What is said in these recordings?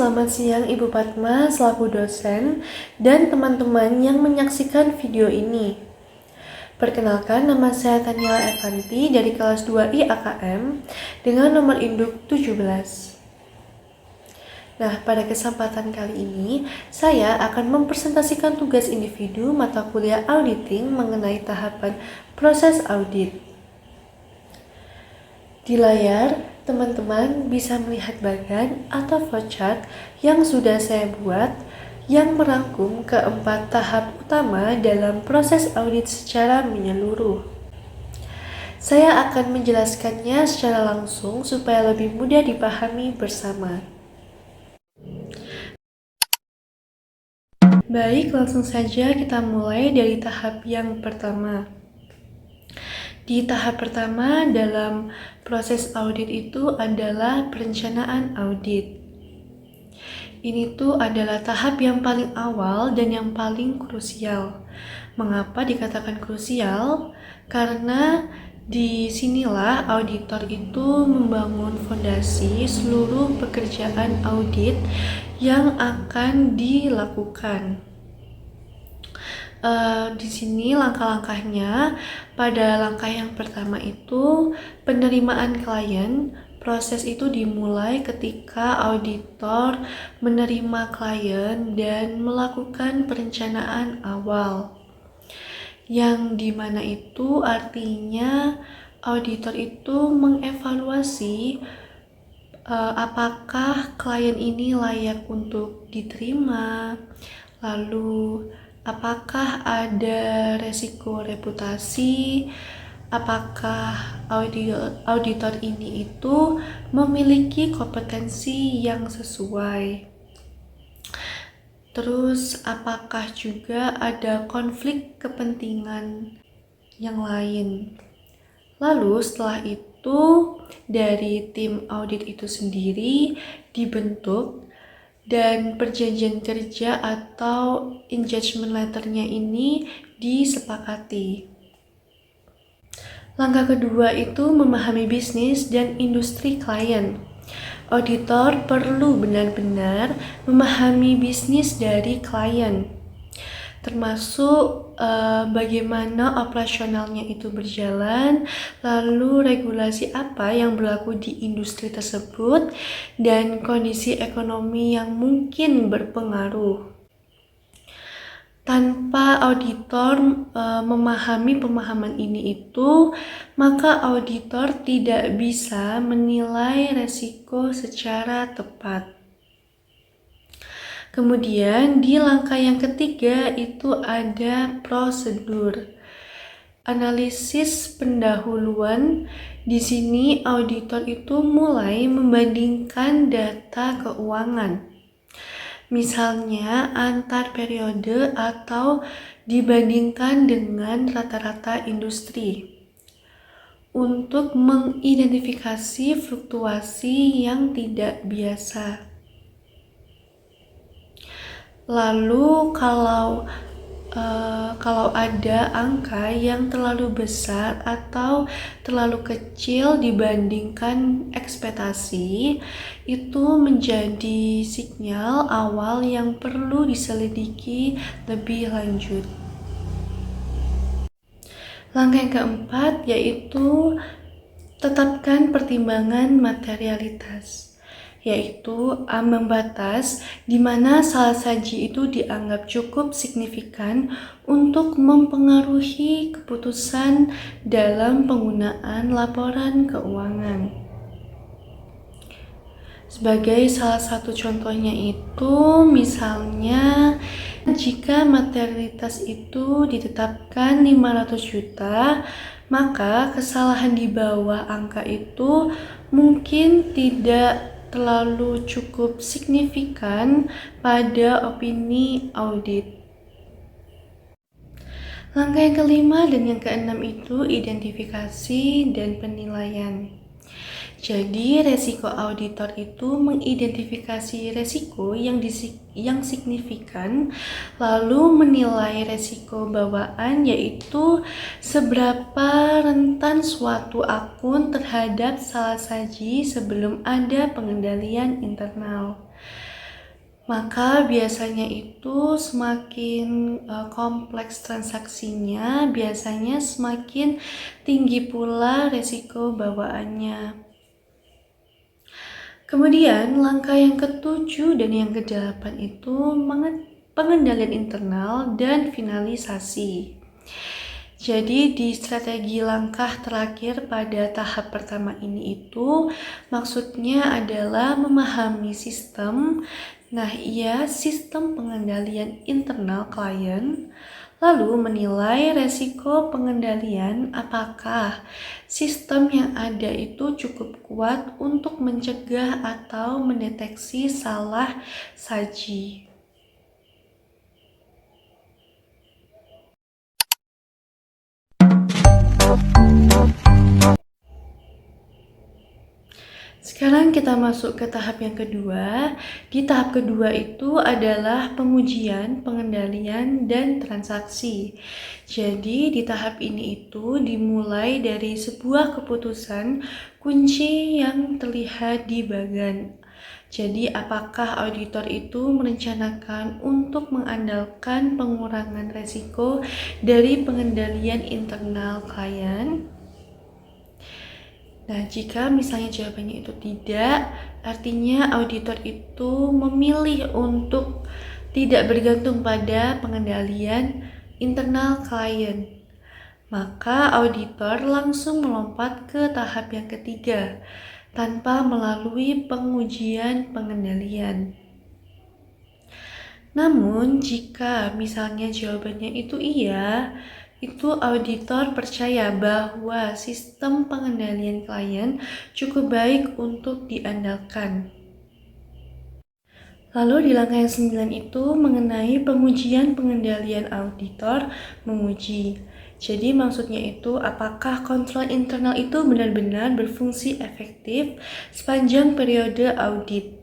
selamat siang Ibu Padma selaku dosen dan teman-teman yang menyaksikan video ini. Perkenalkan, nama saya Taniela Evanti dari kelas 2I AKM dengan nomor induk 17. Nah, pada kesempatan kali ini, saya akan mempresentasikan tugas individu mata kuliah auditing mengenai tahapan proses audit. Di layar, teman-teman bisa melihat bagan atau flowchart yang sudah saya buat yang merangkum keempat tahap utama dalam proses audit secara menyeluruh. Saya akan menjelaskannya secara langsung supaya lebih mudah dipahami bersama. Baik, langsung saja kita mulai dari tahap yang pertama. Di tahap pertama dalam proses audit itu adalah perencanaan audit. Ini tuh adalah tahap yang paling awal dan yang paling krusial. Mengapa dikatakan krusial? Karena disinilah auditor itu membangun fondasi seluruh pekerjaan audit yang akan dilakukan. Di sini langkah-langkahnya. Pada langkah yang pertama itu penerimaan klien. Proses itu dimulai ketika auditor menerima klien dan melakukan perencanaan awal. Yang dimana itu artinya auditor itu mengevaluasi apakah klien ini layak untuk diterima, lalu apakah ada resiko reputasi, apakah auditor ini itu memiliki kompetensi yang sesuai. Terus apakah juga ada konflik kepentingan yang lain. Lalu setelah itu dari tim audit itu sendiri dibentuk dan perjanjian kerja atau engagement letter-nya ini disepakati. Langkah kedua itu memahami bisnis dan industri klien. Auditor perlu benar-benar memahami bisnis dari klien, termasuk bagaimana operasionalnya itu berjalan, lalu regulasi apa yang berlaku di industri tersebut, dan kondisi ekonomi yang mungkin berpengaruh. Tanpa auditor memahami pemahaman ini itu, maka auditor tidak bisa menilai resiko secara tepat. Kemudian di langkah yang ketiga itu ada prosedur. Analisis pendahuluan. Di sini auditor itu mulai membandingkan data keuangan. Misalnya antar periode atau dibandingkan dengan rata-rata industri untuk mengidentifikasi fluktuasi yang tidak biasa. Lalu kalau ada angka yang terlalu besar atau terlalu kecil dibandingkan ekspektasi, itu menjadi sinyal awal yang perlu diselidiki lebih lanjut. Langkah yang keempat yaitu tetapkan pertimbangan materialitas, yaitu ambang batas di mana salah saji itu dianggap cukup signifikan untuk mempengaruhi keputusan dalam penggunaan laporan keuangan. Sebagai salah satu contohnya itu misalnya jika materialitas itu ditetapkan 500 juta, maka kesalahan di bawah angka itu mungkin tidak terlalu cukup signifikan pada opini audit. Langkah yang kelima dan yang keenam itu identifikasi dan penilaian. Jadi resiko auditor itu mengidentifikasi resiko yang signifikan, lalu menilai resiko bawaan, yaitu seberapa rentan suatu akun terhadap salah saji sebelum ada pengendalian internal. maka biasanya itu semakin kompleks transaksinya, biasanya semakin tinggi pula resiko bawaannya. Kemudian langkah yang ketujuh dan yang kedelapan itu pengendalian internal dan finalisasi. Jadi di strategi langkah terakhir pada tahap pertama ini itu maksudnya adalah memahami sistem. Nah, sistem pengendalian internal klien, lalu menilai resiko pengendalian apakah sistem yang ada itu cukup kuat untuk mencegah atau mendeteksi salah saji. Sekarang kita masuk ke tahap yang kedua. Di tahap kedua itu adalah pengujian, pengendalian, dan transaksi. Jadi di tahap ini itu dimulai dari sebuah keputusan kunci yang terlihat di bagan. Jadi apakah auditor itu merencanakan untuk mengandalkan pengurangan resiko dari pengendalian internal klien? Nah, jika misalnya jawabannya itu tidak, artinya auditor itu memilih untuk tidak bergantung pada pengendalian internal klien. Maka auditor langsung melompat ke tahap yang ketiga tanpa melalui pengujian pengendalian. Namun, jika misalnya jawabannya itu iya, itu auditor percaya bahwa sistem pengendalian klien cukup baik untuk diandalkan. Lalu di langkah yang 9 itu mengenai pengujian pengendalian, auditor menguji. Jadi maksudnya itu apakah kontrol internal itu benar-benar berfungsi efektif sepanjang periode audit.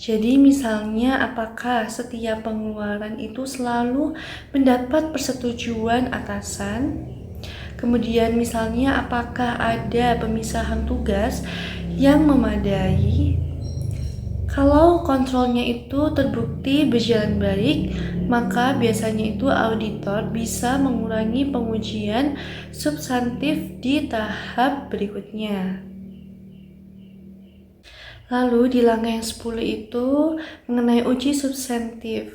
Jadi misalnya apakah setiap pengeluaran itu selalu mendapat persetujuan atasan? Kemudian misalnya apakah ada pemisahan tugas yang memadai? Kalau kontrolnya itu terbukti berjalan baik, maka biasanya itu auditor bisa mengurangi pengujian substantif di tahap berikutnya. Lalu di langkah yang 10 itu mengenai uji substantif.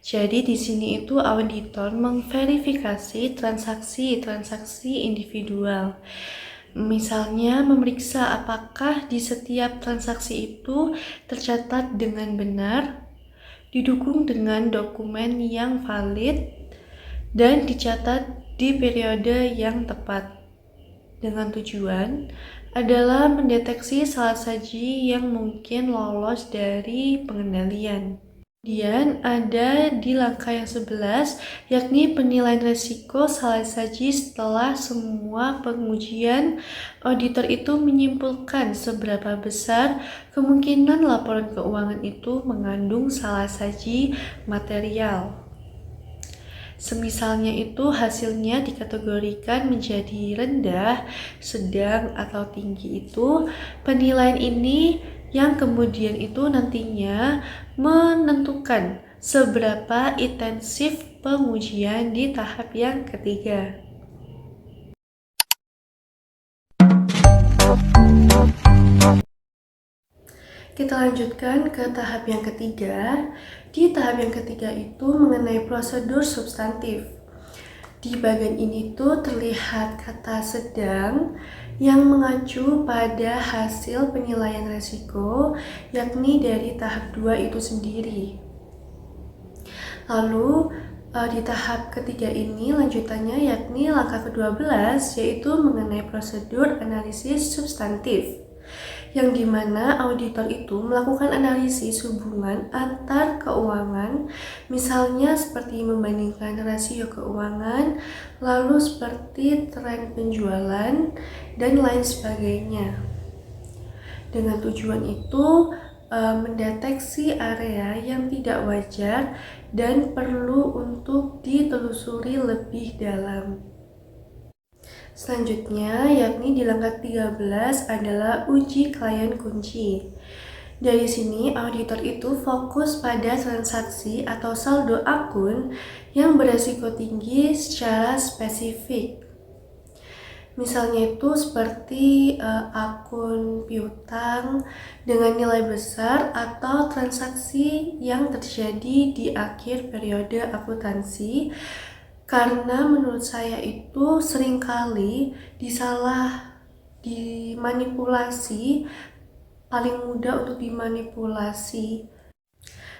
Jadi di sini itu auditor memverifikasi transaksi-transaksi individual. Misalnya memeriksa apakah di setiap transaksi itu tercatat dengan benar, didukung dengan dokumen yang valid, dan dicatat di periode yang tepat. Dengan tujuan adalah mendeteksi salah saji yang mungkin lolos dari pengendalian. Kemudian ada di langkah yang 11, yakni penilaian risiko salah saji setelah semua pengujian. Auditor itu menyimpulkan seberapa besar kemungkinan laporan keuangan itu mengandung salah saji material. Semisalnya itu hasilnya dikategorikan menjadi rendah, sedang, atau tinggi itu, penilaian ini yang kemudian itu nantinya menentukan seberapa intensif pengujian di tahap yang ketiga. Kita lanjutkan ke tahap yang ketiga. Di tahap yang ketiga itu mengenai prosedur substantif. Di bagian ini tuh terlihat kata sedang yang mengacu pada hasil penilaian risiko, yakni dari tahap 2 itu sendiri. Lalu di tahap ketiga ini lanjutannya yakni langkah ke-12, yaitu mengenai prosedur analisis substantif, yang dimana auditor itu melakukan analisis hubungan antar keuangan, misalnya seperti membandingkan rasio keuangan, lalu seperti tren penjualan, dan lain sebagainya. Dengan tujuan itu mendeteksi area yang tidak wajar dan perlu untuk ditelusuri lebih dalam. Selanjutnya, yakni di langkah 13 adalah uji klien kunci. Dari sini, auditor itu fokus pada transaksi atau saldo akun yang beresiko tinggi secara spesifik. Misalnya itu seperti akun piutang dengan nilai besar atau transaksi yang terjadi di akhir periode akuntansi, karena menurut saya itu seringkali dimanipulasi, paling mudah untuk dimanipulasi.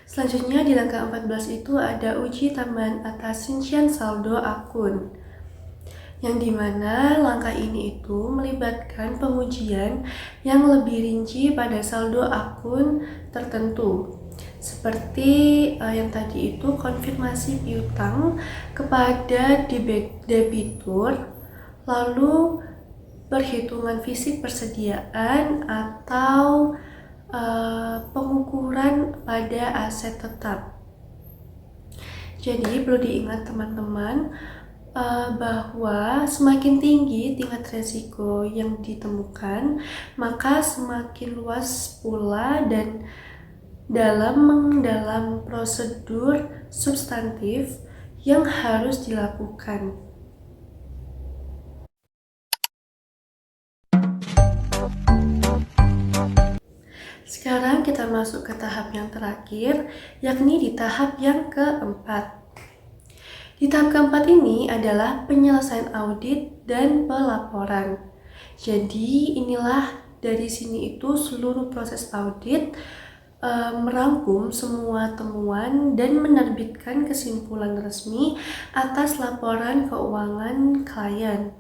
Selanjutnya di langkah 14 itu ada uji tambahan atas rincian saldo akun, yang dimana langkah ini itu melibatkan pengujian yang lebih rinci pada saldo akun tertentu, seperti yang tadi itu konfirmasi piutang kepada debitur, lalu perhitungan fisik persediaan atau pengukuran pada aset tetap. Jadi perlu diingat teman-teman bahwa semakin tinggi tingkat resiko yang ditemukan, maka semakin luas pula dan dalam prosedur substantif yang harus dilakukan. Sekarang kita masuk ke tahap yang terakhir, yakni di tahap yang keempat. Di tahap keempat ini adalah penyelesaian audit dan pelaporan. Jadi inilah dari sini itu seluruh proses audit, merangkum semua temuan dan menerbitkan kesimpulan resmi atas laporan keuangan klien.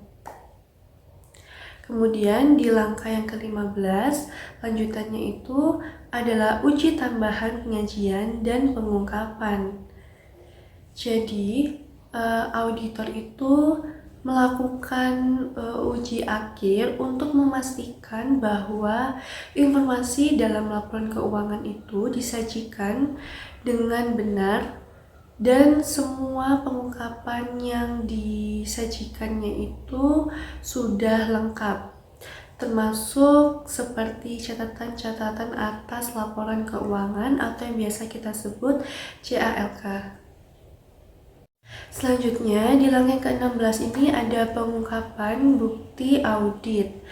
Kemudian di langkah yang ke-15, lanjutannya itu adalah uji tambahan penyajian dan pengungkapan. Jadi, auditor itu melakukan uji akhir untuk memastikan bahwa informasi dalam laporan keuangan itu disajikan dengan benar dan semua pengungkapan yang disajikannya itu sudah lengkap, termasuk seperti catatan-catatan atas laporan keuangan atau yang biasa kita sebut CALK. Selanjutnya, di langkah ke-16 ini ada pengungkapan bukti audit,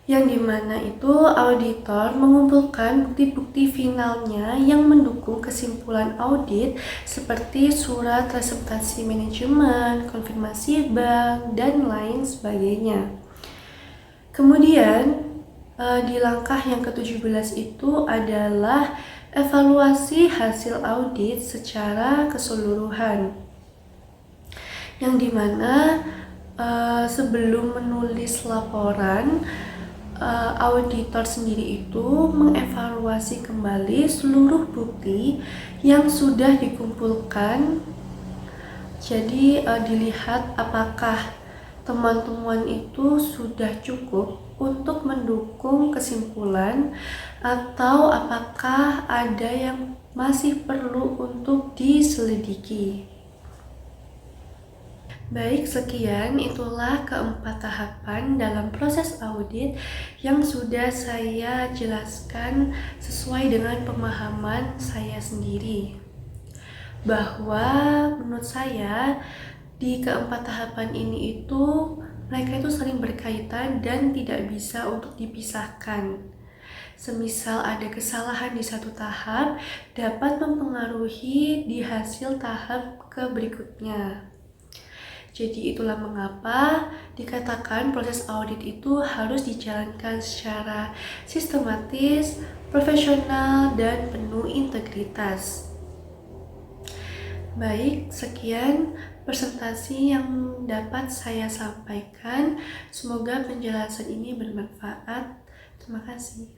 yang dimana itu auditor mengumpulkan bukti-bukti finalnya yang mendukung kesimpulan audit seperti surat representasi manajemen, konfirmasi bank, dan lain sebagainya. Kemudian di langkah yang ke-17 itu adalah evaluasi hasil audit secara keseluruhan, yang dimana sebelum menulis laporan, auditor sendiri itu mengevaluasi kembali seluruh bukti yang sudah dikumpulkan. Jadi dilihat apakah teman-teman itu sudah cukup untuk mendukung kesimpulan atau apakah ada yang masih perlu untuk diselidiki. Baik, sekian itulah keempat tahapan dalam proses audit yang sudah saya jelaskan sesuai dengan pemahaman saya sendiri. Bahwa menurut saya di keempat tahapan ini itu mereka itu saling berkaitan dan tidak bisa untuk dipisahkan. Semisal ada kesalahan di satu tahap dapat mempengaruhi di hasil tahap berikutnya. Jadi itulah mengapa dikatakan proses audit itu harus dijalankan secara sistematis, profesional, dan penuh integritas. Baik, sekian presentasi yang dapat saya sampaikan. Semoga penjelasan ini bermanfaat. Terima kasih.